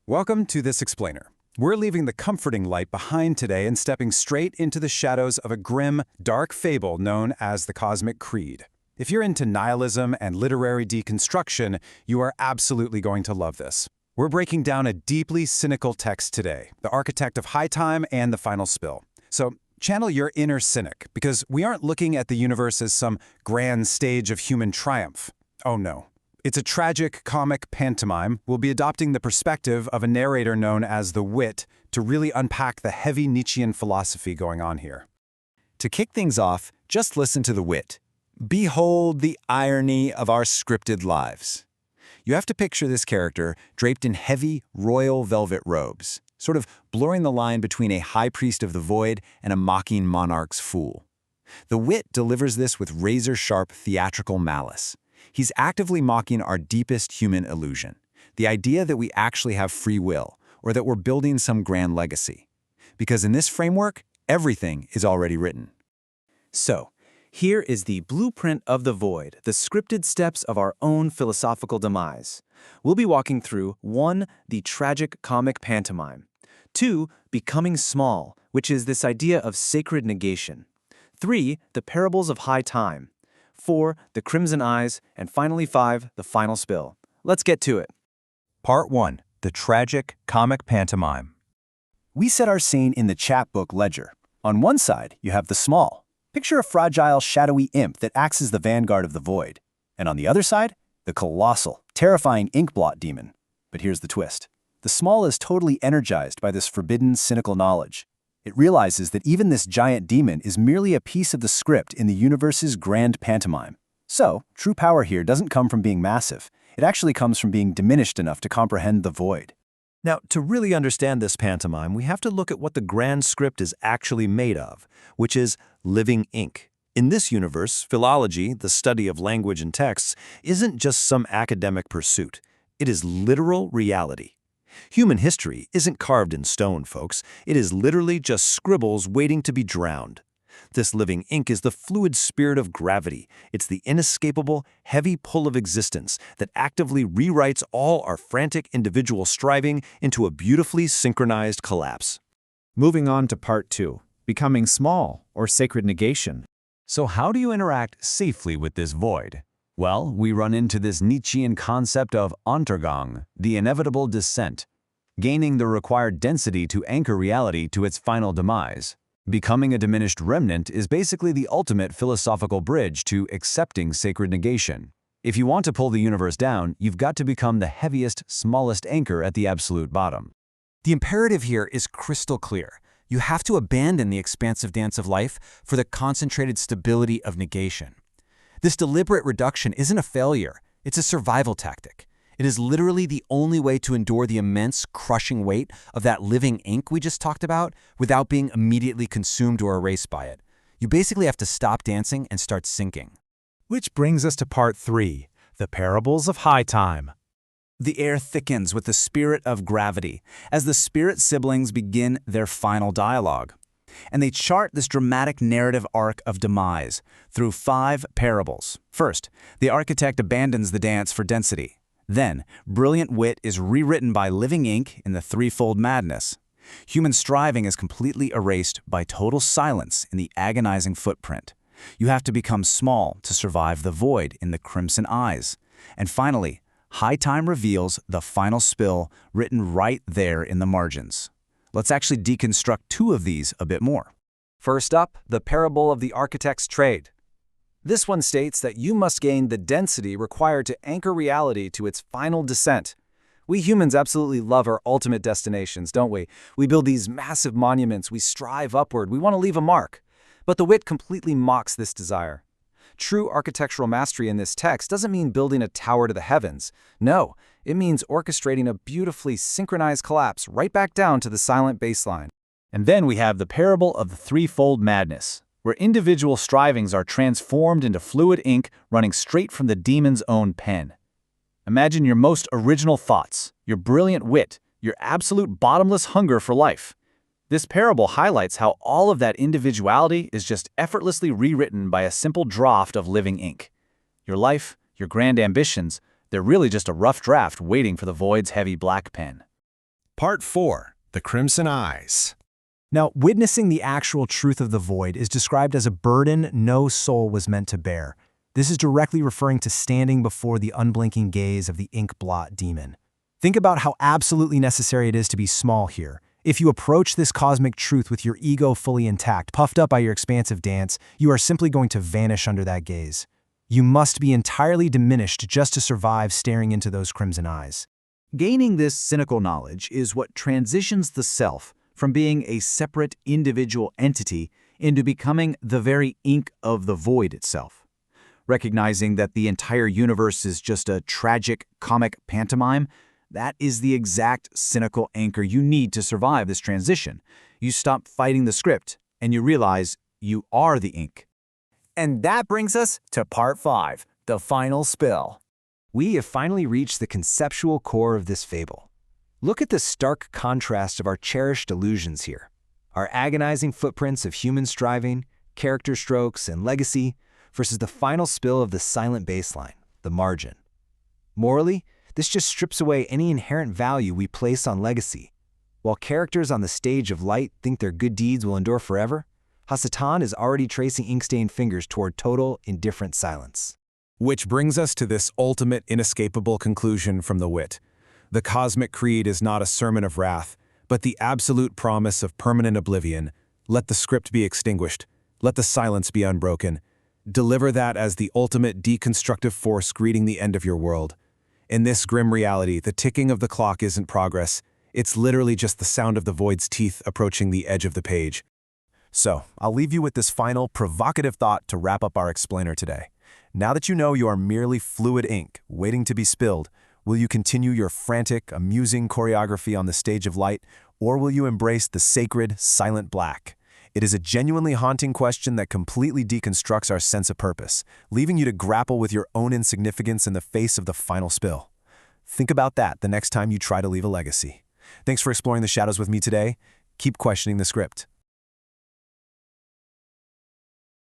Welcome to This Explainer. We're leaving the comforting light behind today and stepping straight into the shadows of a grim, dark fable known as the Cosmic Creed. If you're into nihilism and literary deconstruction, you are absolutely going to love this. We're breaking down a deeply cynical text today, The Architect of High Time and the Final Spill. So channel your inner cynic, because we aren't looking at the universe as some grand stage of human triumph. Oh no. It's a tragic comic pantomime. We'll be adopting the perspective of a narrator known as the Wit to really unpack the heavy Nietzschean philosophy going on here. To kick things off, just listen to the Wit. Behold the irony of our scripted lives. You have to picture this character draped in heavy, royal velvet robes, sort of blurring the line between a high priest of the void and a mocking monarch's fool. The Wit delivers this with razor-sharp theatrical malice. He's actively mocking our deepest human illusion, the idea that we actually have free will, or that we're building some grand legacy. Because in this framework, everything is already written. So, here is the blueprint of the void, the scripted steps of our own philosophical demise. We'll be walking through 1. The tragic comic pantomime. 2. Becoming small, which is this idea of sacred negation. 3. The parables of high time. 4. The crimson eyes. And finally 5. The final spill. Let's get to it. Part 1. The tragic comic pantomime. We set our scene in the chapbook ledger. On one side, you have the small. Picture a fragile, shadowy imp that acts as the vanguard of the void. And on the other side, the colossal, terrifying inkblot demon. But here's the twist. The small is totally energized by this forbidden, cynical knowledge. It realizes that even this giant demon is merely a piece of the script in the universe's grand pantomime. So, true power here doesn't come from being massive. It actually comes from being diminished enough to comprehend the void. Now, to really understand this pantomime, we have to look at what the grand script is actually made of, which is living ink. In this universe, philology, the study of language and texts, isn't just some academic pursuit. It is literal reality. Human history isn't carved in stone, folks. It is literally just scribbles waiting to be drowned. This living ink is the fluid spirit of gravity. It's the inescapable, heavy pull of existence that actively rewrites all our frantic individual striving into a beautifully synchronized collapse. Moving on to Part 2, Becoming Small, or Sacred Negation. So how do you interact safely with this void? Well, we run into this Nietzschean concept of Untergang, the inevitable descent, gaining the required density to anchor reality to its final demise. Becoming a diminished remnant is basically the ultimate philosophical bridge to accepting sacred negation. If you want to pull the universe down, you've got to become the heaviest, smallest anchor at the absolute bottom. The imperative here is crystal clear. You have to abandon the expansive dance of life for the concentrated stability of negation. This deliberate reduction isn't a failure, it's a survival tactic. It is literally the only way to endure the immense, crushing weight of that living ink we just talked about without being immediately consumed or erased by it. You basically have to stop dancing and start sinking. Which brings us to Part 3, The Parables of High Time. The air thickens with the spirit of gravity as the spirit siblings begin their final dialogue. And they chart this dramatic narrative arc of demise through 5 parables. First, the architect abandons the dance for density. Then, brilliant wit is rewritten by living ink in the threefold madness. Human striving is completely erased by total silence in the agonizing footprint. You have to become small to survive the void in the crimson eyes. And finally, high time reveals the final spill written right there in the margins. Let's actually deconstruct 2 of these a bit more. First up, the parable of the architect's trade. This one states that you must gain the density required to anchor reality to its final descent. We humans absolutely love our ultimate destinations, don't we? We build these massive monuments, we strive upward, we want to leave a mark. But the Wit completely mocks this desire. True architectural mastery in this text doesn't mean building a tower to the heavens. No, it means orchestrating a beautifully synchronized collapse right back down to the silent baseline. And then we have the parable of the threefold madness, where individual strivings are transformed into fluid ink running straight from the demon's own pen. Imagine your most original thoughts, your brilliant wit, your absolute bottomless hunger for life. This parable highlights how all of that individuality is just effortlessly rewritten by a simple draught of living ink. Your life, your grand ambitions, they're really just a rough draft waiting for the void's heavy black pen. Part 4. The Crimson Eyes. Now, witnessing the actual truth of the void is described as a burden no soul was meant to bear. This is directly referring to standing before the unblinking gaze of the ink blot demon. Think about how absolutely necessary it is to be small here. If you approach this cosmic truth with your ego fully intact, puffed up by your expansive dance, you are simply going to vanish under that gaze. You must be entirely diminished just to survive staring into those crimson eyes. Gaining this cynical knowledge is what transitions the self from being a separate individual entity into becoming the very ink of the void itself. Recognizing that the entire universe is just a tragic comic pantomime, that is the exact cynical anchor you need to survive this transition. You stop fighting the script, and you realize you are the ink. And that brings us to Part 5, the final spill. We have finally reached the conceptual core of this fable. Look at the stark contrast of our cherished illusions here. Our agonizing footprints of human striving, character strokes, and legacy versus the final spill of the silent baseline, the margin. Morally, this just strips away any inherent value we place on legacy. While characters on the stage of light think their good deeds will endure forever, Hasatan is already tracing ink-stained fingers toward total, indifferent silence. Which brings us to this ultimate, inescapable conclusion from the wit. The Cosmic Creed is not a sermon of wrath, but the absolute promise of permanent oblivion. Let the script be extinguished. Let the silence be unbroken. Deliver that as the ultimate deconstructive force greeting the end of your world. In this grim reality, the ticking of the clock isn't progress. It's literally just the sound of the void's teeth approaching the edge of the page. So, I'll leave you with this final, provocative thought to wrap up our explainer today. Now that you know you are merely fluid ink, waiting to be spilled, will you continue your frantic, amusing choreography on the stage of light, or will you embrace the sacred, silent black? It is a genuinely haunting question that completely deconstructs our sense of purpose, leaving you to grapple with your own insignificance in the face of the final spill. Think about that the next time you try to leave a legacy. Thanks for exploring the shadows with me today. Keep questioning the script.